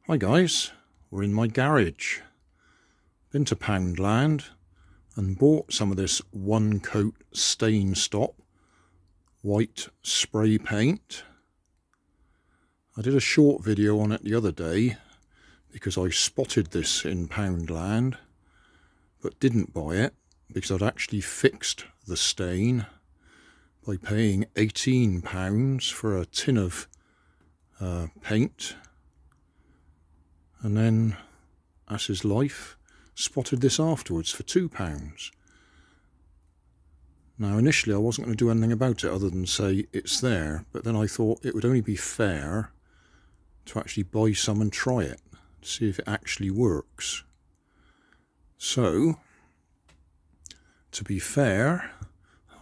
Hi guys, we're in my garage. Been to Poundland and bought some of this one coat stain stop white spray paint. I did a short video on it the other day because I spotted this in Poundland but didn't buy it because I'd actually fixed the stain by paying £18 for a tin of paint. And then, as is life, spotted this afterwards for £2. Now initially I wasn't going to do anything about it other than say it's there, but then I thought it would only be fair to actually buy some and try it, to see if it actually works. So, to be fair,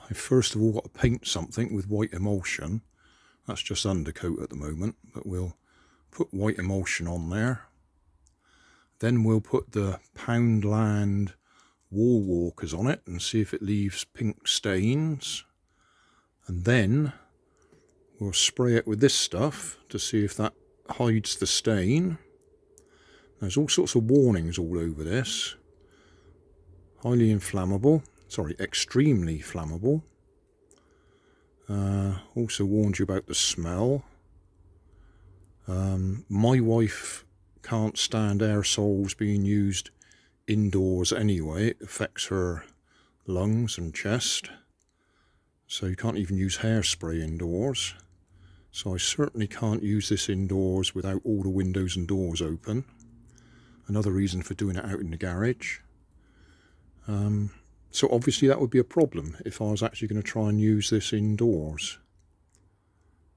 I first of all got to paint something with white emulsion. That's just undercoat at the moment, but we'll put white emulsion on there. Then we'll put the Poundland wall walkers on it and see if it leaves pink stains. And then we'll spray it with this stuff to see if that hides the stain. There's all sorts of warnings all over this. Highly inflammable, extremely flammable. Also warns you about the smell. My wife can't stand aerosols being used indoors anyway. It affects her lungs and chest, so you can't even use hairspray indoors. So I certainly can't use this indoors without all the windows and doors open. Another reason for doing it out in the garage. So obviously that would be a problem if I was actually going to try and use this indoors.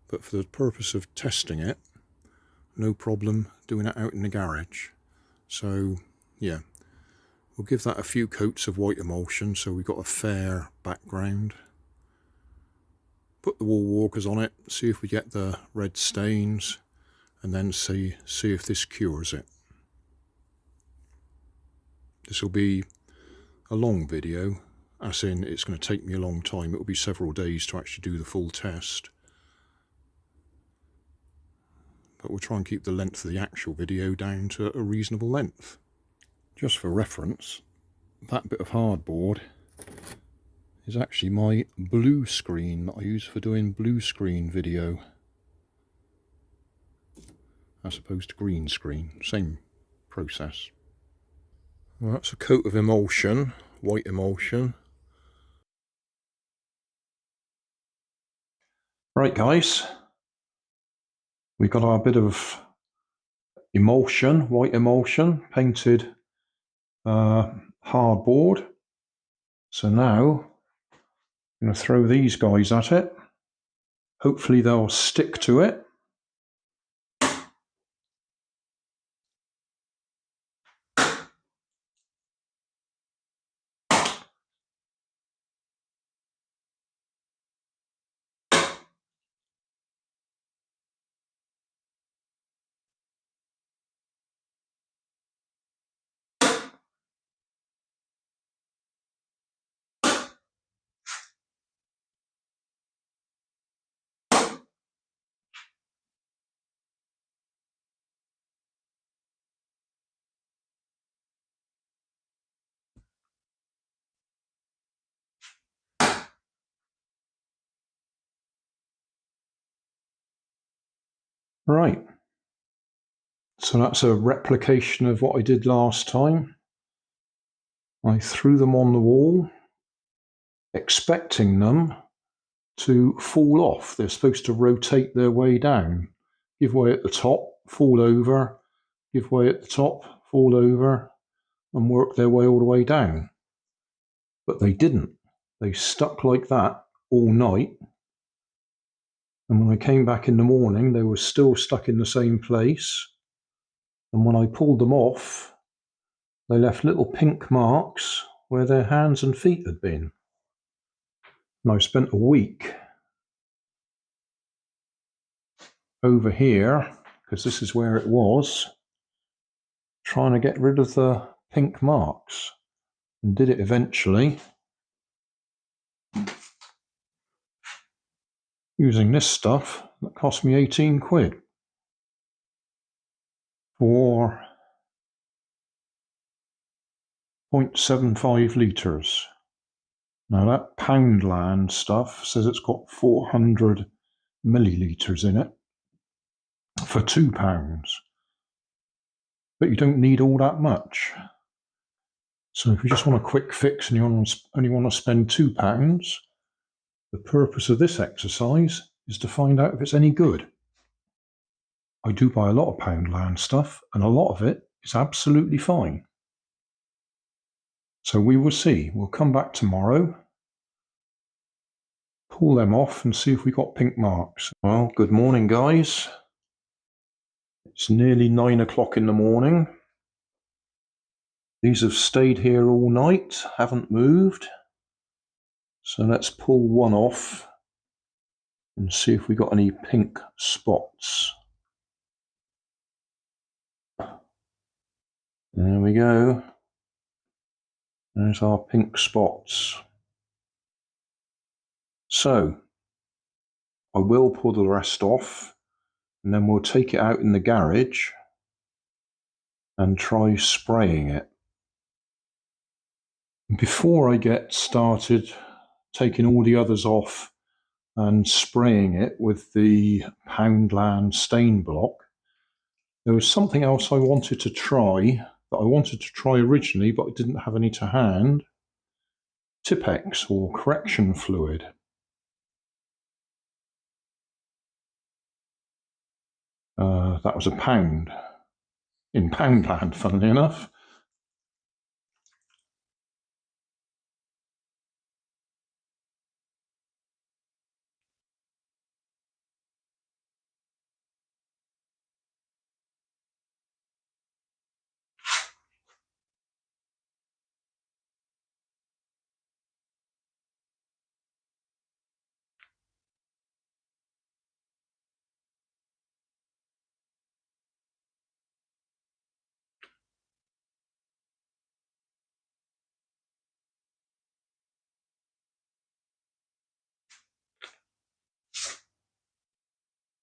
But for the purpose of testing it, no problem doing it out in the garage. So yeah, we'll give that a few coats of white emulsion so we've got a fair background. Put the wall walkers on it, see if we get the red stains, and then see if this cures it. This will be a long video, as in it's going to take me a long time. It will be several days to actually do the full test. But we'll try and keep the length of the actual video down to a reasonable length. Just for reference, that bit of hardboard is actually my blue screen that I use for doing blue screen video, as opposed to green screen. Same process. Well, that's a coat of emulsion, white emulsion. Right guys, we've got our bit of emulsion, white emulsion, painted hardboard. So now I'm going to throw these guys at it. Hopefully they'll stick to it. Right, so that's a replication of what I did last time. I threw them on the wall, expecting them to fall off. They're supposed to rotate their way down, give way at the top, fall over, give way at the top, fall over, and work their way all the way down. But they didn't. They stuck like that all night. And when I came back in the morning, they were still stuck in the same place. And when I pulled them off, they left little pink marks where their hands and feet had been. And I spent a week over here, because this is where it was, trying to get rid of the pink marks, and did it eventually using this stuff that cost me 18 quid. for 0.75 litres. Now that Poundland stuff says it's got 400 millilitres in it for £2. But you don't need all that much. So if you just want a quick fix and you only want to spend £2, the purpose of this exercise is to find out if it's any good. I do buy a lot of Poundland stuff, and a lot of it is absolutely fine. So we will see. We'll come back tomorrow, pull them off and see if we got pink marks. Well, good morning, guys. It's nearly 9 o'clock in the morning. These have stayed here all night, haven't moved. So let's pull one off and see if we got any pink spots. There we go. There's our pink spots. So I will pull the rest off and then we'll take it out in the garage and try spraying it. Before I get started taking all the others off and spraying it with the Poundland stain block, there was something else I wanted to try originally, but I didn't have any to hand. Tipp-Ex, or correction fluid. That was £1 in Poundland, funnily enough.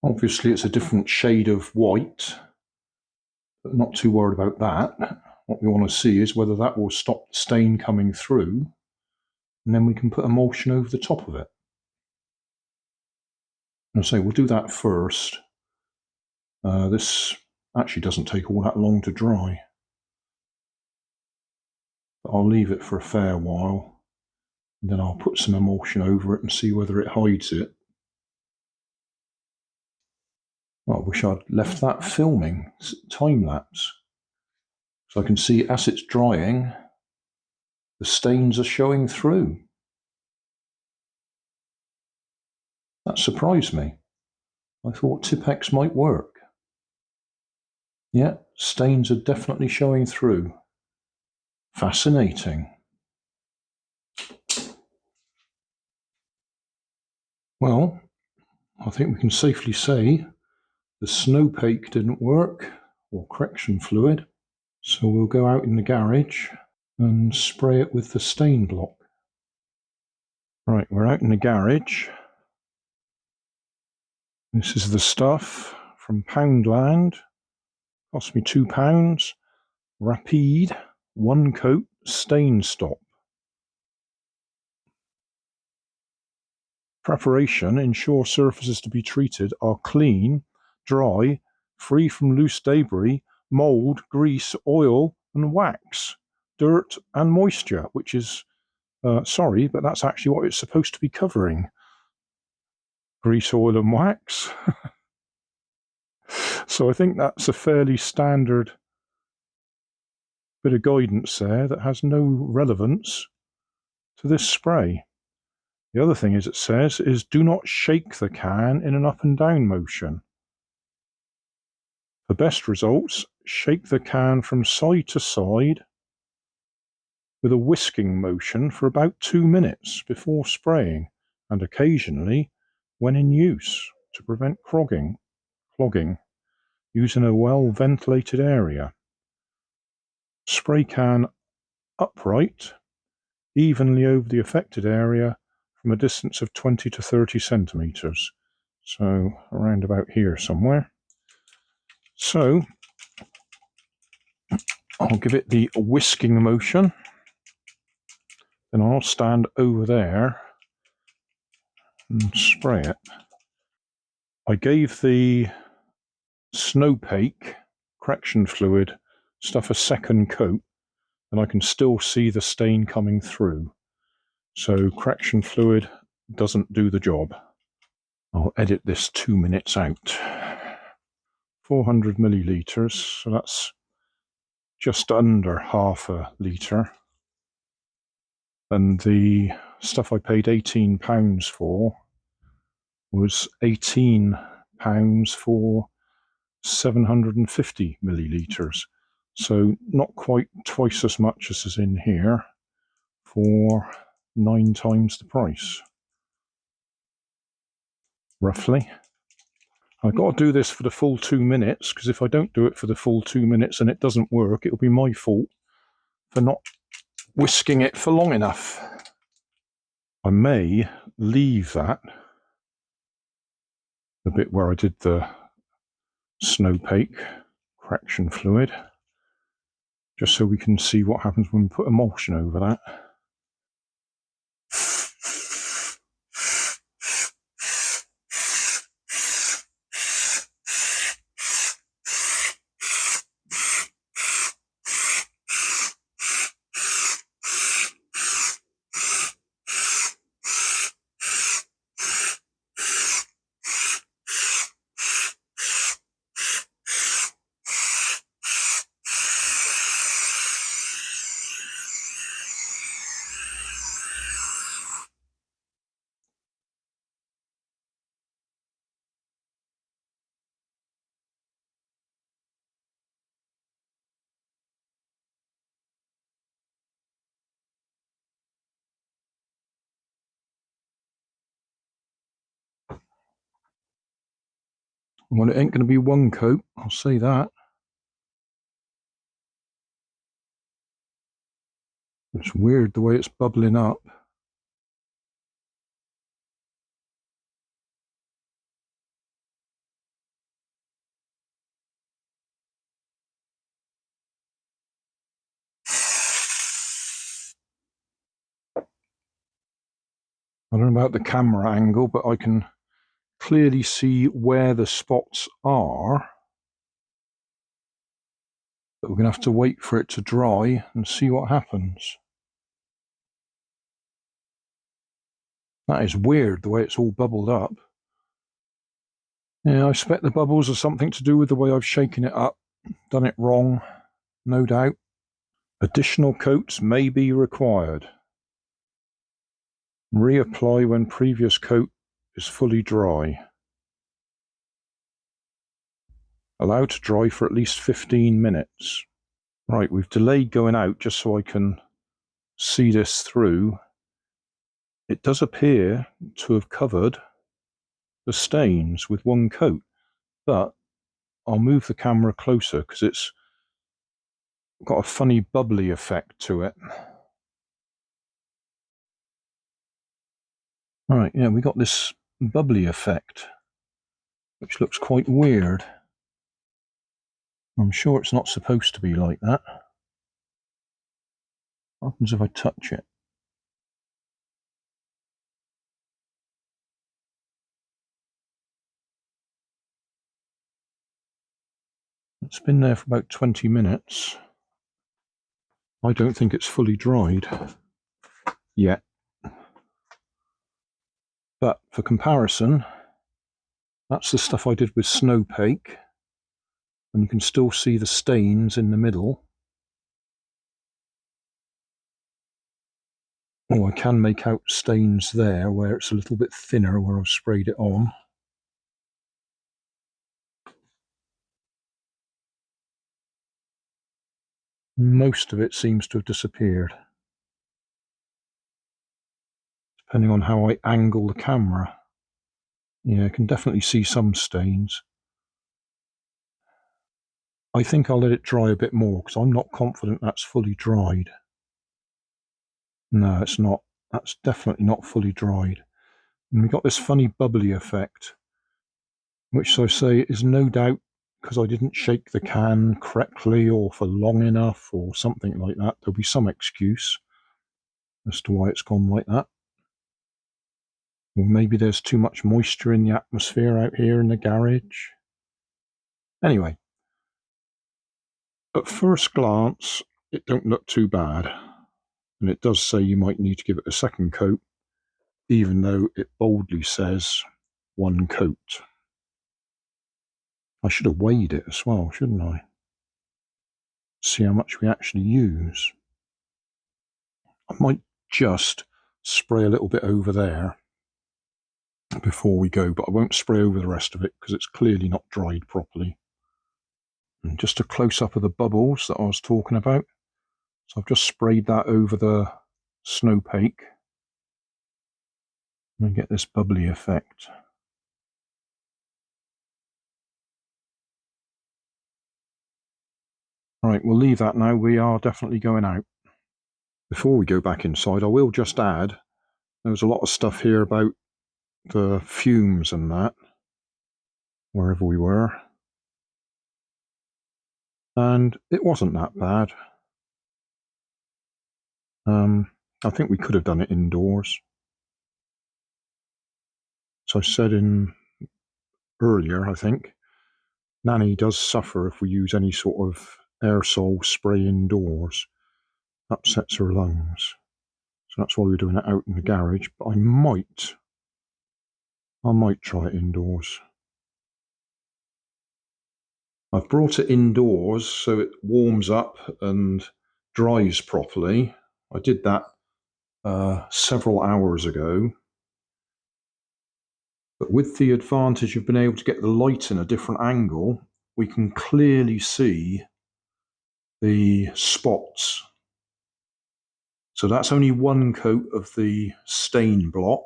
Obviously it's a different shade of white, but not too worried about that. What we want to see is whether that will stop the stain coming through, and then we can put emulsion over the top of it. And I say we'll do that first. This actually doesn't take all that long to dry. But I'll leave it for a fair while, and then I'll put some emulsion over it and see whether it hides it. Well, I wish I'd left that filming, time-lapse. So I can see as it's drying, the stains are showing through. That surprised me. I thought Tipp-Ex might work. Yeah, stains are definitely showing through. Fascinating. Well, I think we can safely say the Snowpake didn't work, or correction fluid. So we'll go out in the garage and spray it with the stain block. Right, we're out in the garage. This is the stuff from Poundland. Cost me £2. Rapide 1 coat stain stop. Preparation: ensure surfaces to be treated are clean, dry, free from loose debris, mold, grease, oil and wax, dirt and moisture, which is, sorry, but that's actually what it's supposed to be covering. Grease, oil and wax. So I think that's a fairly standard bit of guidance there that has no relevance to this spray. The other thing it says is do not shake the can in an up and down motion. For best results, shake the can from side to side with a whisking motion for about 2 minutes before spraying, and occasionally when in use, to prevent clogging, using a well-ventilated area. Spray can upright, evenly over the affected area from a distance of 20 to 30 centimetres. So around about here somewhere. So I'll give it the whisking motion. Then I'll stand over there and spray it. I gave the snowpake correction fluid stuff a second coat, and I can still see the stain coming through. So correction fluid doesn't do the job. I'll edit this 2 minutes out. 400 millilitres, so that's just under half a litre. And the stuff I paid £18 for was £18 for 750 millilitres. So not quite twice as much as is in here for 9 times the price, roughly. I've got to do this for the full 2 minutes, because if I don't do it for the full 2 minutes and it doesn't work, it'll be my fault for not whisking it for long enough. I may leave that, the bit where I did the snowpake correction fluid, just so we can see what happens when we put emulsion over that. Well, it ain't going to be one coat, I'll say that. It's weird the way it's bubbling up. I don't know about the camera angle, but I can clearly see where the spots are. But we're going to have to wait for it to dry and see what happens. That is weird, the way it's all bubbled up. Yeah, I expect the bubbles are something to do with the way I've shaken it up. Done it wrong, no doubt. Additional coats may be required. Reapply when previous coat is fully dry. Allow to dry for at least 15 minutes. Right, we've delayed going out just so I can see this through. It does appear to have covered the stains with one coat, but I'll move the camera closer because it's got a funny bubbly effect to it. Right, yeah, we got this bubbly effect, which looks quite weird. I'm sure it's not supposed to be like that. What happens if I touch it? It's been there for about 20 minutes. I don't think it's fully dried yet. But for comparison, that's the stuff I did with snowpake, and you can still see the stains in the middle. Oh, I can make out stains there where it's a little bit thinner where I've sprayed it on. Most of it seems to have disappeared, depending on how I angle the camera. Yeah, I can definitely see some stains. I think I'll let it dry a bit more because I'm not confident that's fully dried. No, it's not. That's definitely not fully dried. And we got this funny bubbly effect, which, so I say, is no doubt because I didn't shake the can correctly or for long enough or something like that. There'll be some excuse as to why it's gone like that. Or maybe there's too much moisture in the atmosphere out here in the garage. Anyway, at first glance, it don't look too bad. And it does say you might need to give it a second coat, even though it boldly says one coat. I should have weighed it as well, shouldn't I? See how much we actually use. I might just spray a little bit over there before we go, but I won't spray over the rest of it because it's clearly not dried properly. And just a close-up of the bubbles that I was talking about. So I've just sprayed that over the snowpake and get this bubbly effect. Right, we'll leave that now. We are definitely going out. Before we go back inside, I will just add, there was a lot of stuff here about the fumes and that, wherever we were. And it wasn't that bad. I think we could have done it indoors. So I said earlier, I think, Nanny does suffer if we use any sort of aerosol spray indoors. Upsets her lungs. So that's why we're doing it out in the garage. But I might try it indoors. I've brought it indoors so it warms up and dries properly. I did that several hours ago. But with the advantage of being able to get the light in a different angle, we can clearly see the spots. So that's only one coat of the stain block.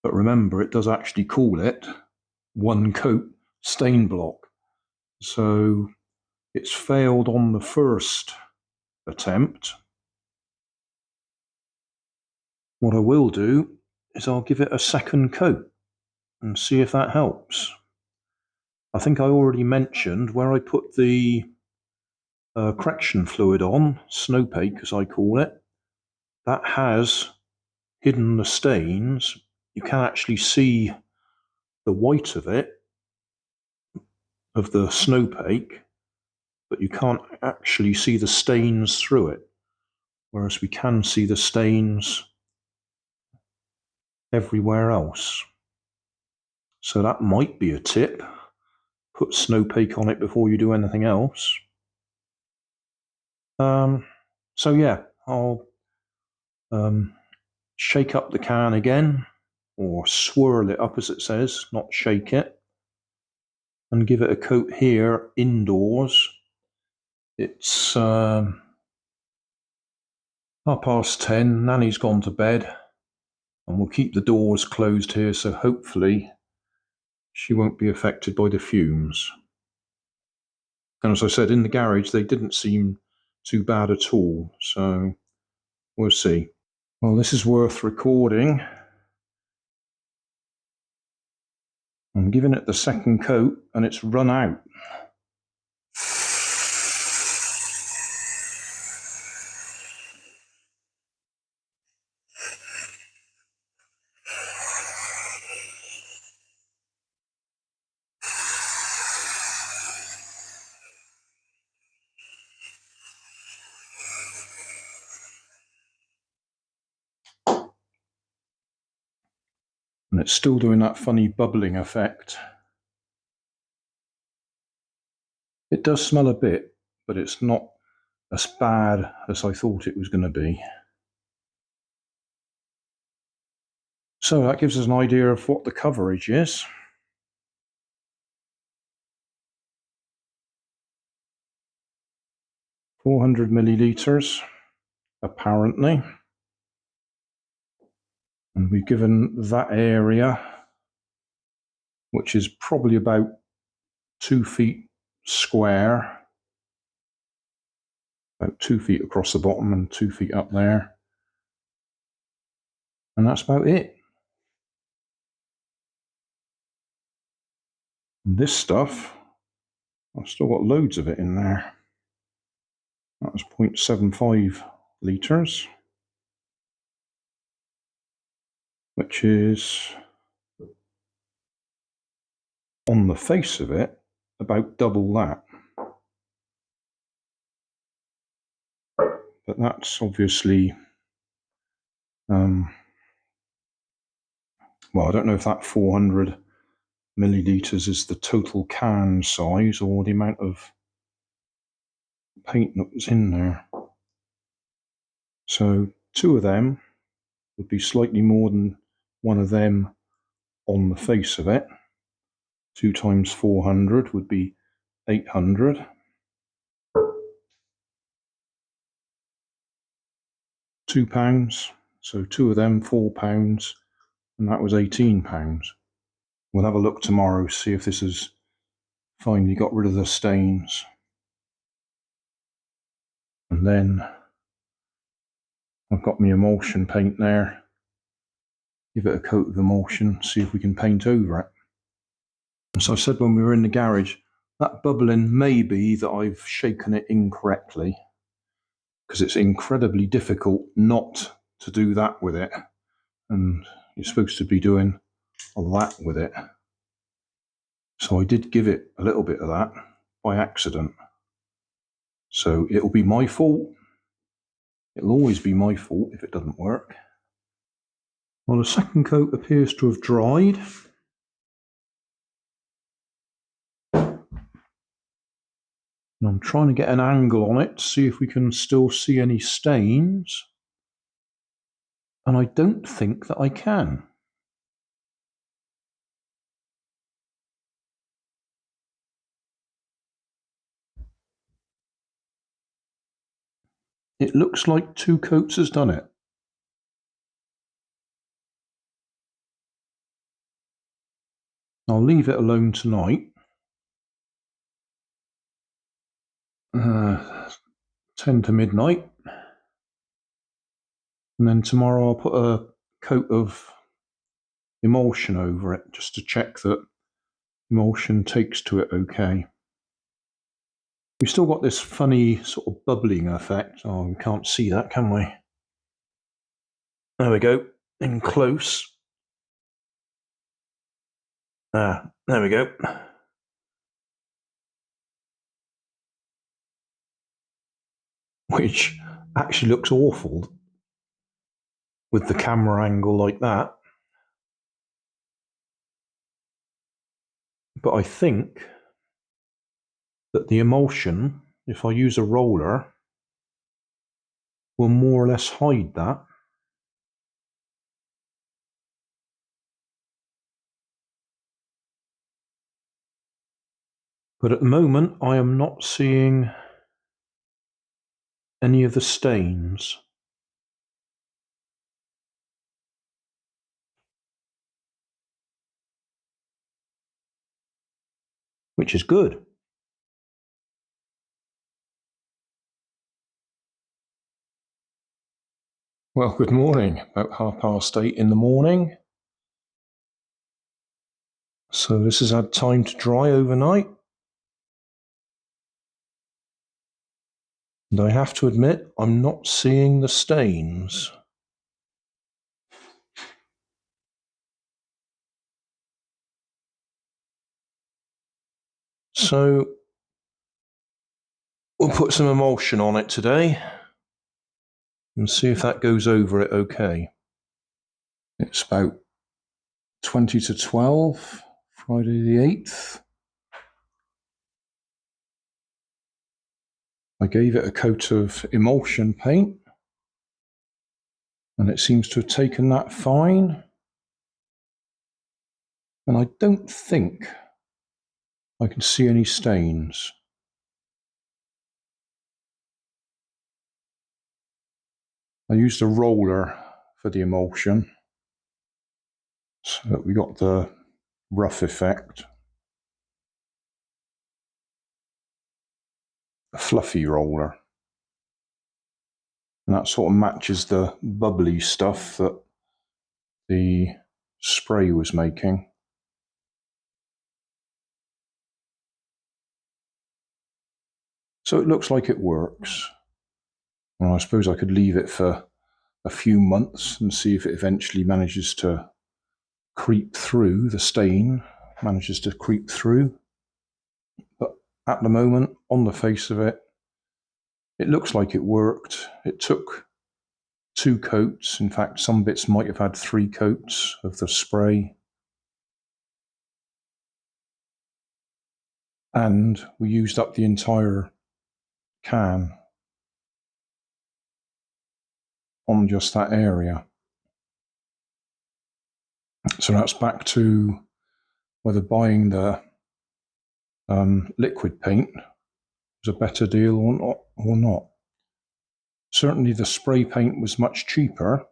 But remember, it does actually call it one coat stain block. So it's failed on the first attempt. What I will do is I'll give it a second coat and see if that helps. I think I already mentioned where I put the correction fluid on, snowpake as I call it, that has hidden the stains. You can actually see the white of it, of the snowpake, but you can't actually see the stains through it, whereas we can see the stains everywhere else. So that might be a tip. Put snowpake on it before you do anything else. So yeah, I'll shake up the can again, or swirl it up as it says, not shake it, and give it a coat here indoors. It's 10:30, Nanny's gone to bed, and we'll keep the doors closed here, so hopefully she won't be affected by the fumes. And as I said, in the garage, they didn't seem too bad at all, so we'll see. Well, this is worth recording. I'm giving it the second coat, and it's run out. And it's still doing that funny bubbling effect. It does smell a bit, but it's not as bad as I thought it was going to be. So that gives us an idea of what the coverage is. ,400 millilitres, apparently. And we've given that area, which is probably about 2 feet square, about 2 feet across the bottom and 2 feet up there. And that's about it. And this stuff, I've still got loads of it in there. That was 0.75 litres, which is, on the face of it, about double that. But that's obviously, well, I don't know if that 400 millilitres is the total can size or the amount of paint that was in there. So 2 of them would be slightly more than 1 of them on the face of it. 2 times 400 would be 800. £2, so 2 of them, £4, and that was £18. We'll have a look tomorrow, see if this has finally got rid of the stains. And then I've got my emulsion paint there. Give it a coat of emulsion, see if we can paint over it. As I said when we were in the garage, that bubbling may be that I've shaken it incorrectly, because it's incredibly difficult not to do that with it. And you're supposed to be doing a that with it. So I did give it a little bit of that by accident. So it'll be my fault. It'll always be my fault if it doesn't work. Well, the second coat appears to have dried. And I'm trying to get an angle on it to see if we can still see any stains. And I don't think that I can. It looks like 2 coats has done it. I'll leave it alone tonight. 10 to midnight. And then tomorrow I'll put a coat of emulsion over it just to check that emulsion takes to it okay. We've still got this funny sort of bubbling effect. Oh, we can't see that, can we? There we go, in close. There we go. Which actually looks awful with the camera angle like that. But I think that the emulsion, if I use a roller, will more or less hide that. But at the moment, I am not seeing any of the stains. Which is good. Well, good morning. About 8:30 in the morning. So this has had time to dry overnight. And I have to admit, I'm not seeing the stains. So we'll put some emulsion on it today and see if that goes over it okay. It's about 20 to 12, Friday the 8th. I gave it a coat of emulsion paint and it seems to have taken that fine. And I don't think I can see any stains. I used a roller for the emulsion, so that we got the rough effect. A fluffy roller. And that sort of matches the bubbly stuff that the spray was making. So it looks like it works. Well, I suppose I could leave it for a few months and see if it eventually manages to creep through, the stain manages to creep through. But at the moment, on the face of it, it looks like it worked. It took 2 coats. In fact, some bits might have had 3 coats of the spray. And we used up the entire can on just that area. So that's back to whether buying the liquid paint was a better deal or not. Certainly the spray paint was much cheaper,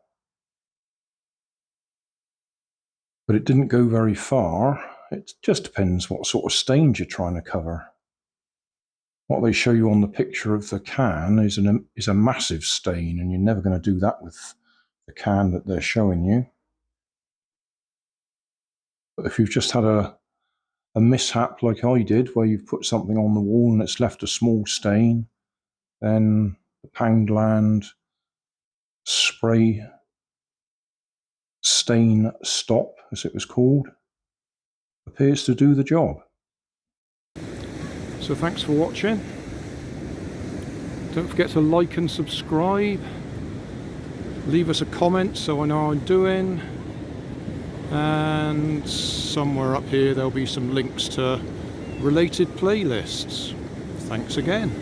but it didn't go very far. It just depends what sort of stains you're trying to cover. What they show you on the picture of the can is a massive stain, and you're never going to do that with the can that they're showing you. But if you've just had a mishap like I did, where you've put something on the wall and it's left a small stain, then the Poundland spray stain stop, as it was called, appears to do the job. So thanks for watching. Don't forget to like and subscribe. Leave us a comment so I know how I'm doing. And somewhere up here there'll be some links to related playlists. Thanks again.